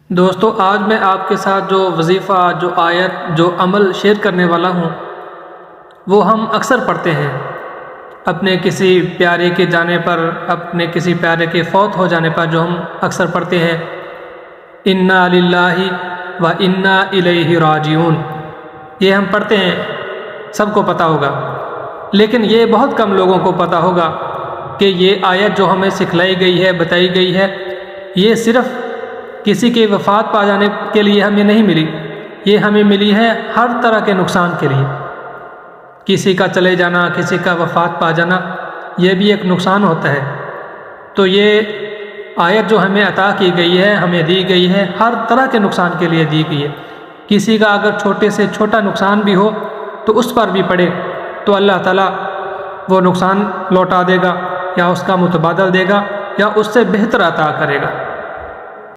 دوستو، آج میں آپ کے ساتھ جو وظیفہ، جو آیت، جو عمل شیئر کرنے والا ہوں وہ ہم اکثر پڑھتے ہیں اپنے کسی پیارے کے جانے پر، اپنے کسی پیارے کے فوت ہو جانے پر، جو ہم اکثر پڑھتے ہیں انا للہ و انا الیہ راجعون۔ یہ ہم پڑھتے ہیں، سب کو پتہ ہوگا، لیکن یہ بہت کم لوگوں کو پتہ ہوگا کہ یہ آیت جو ہمیں سکھلائی گئی ہے، بتائی گئی ہے، یہ صرف کسی کے وفات پا جانے کے لیے ہمیں نہیں ملی، یہ ہمیں ملی ہے ہر طرح کے نقصان کے لیے۔ کسی کا چلے جانا، کسی کا وفات پا جانا، یہ بھی ایک نقصان ہوتا ہے۔ تو یہ آیت جو ہمیں عطا کی گئی ہے، ہمیں دی گئی ہے، ہر طرح کے نقصان کے لیے دی گئی ہے۔ کسی کا اگر چھوٹے سے چھوٹا نقصان بھی ہو تو اس پر بھی پڑے تو اللہ تعالیٰ وہ نقصان لوٹا دے گا، یا اس کا متبادل دے گا، یا اس سے بہتر عطا کرے گا۔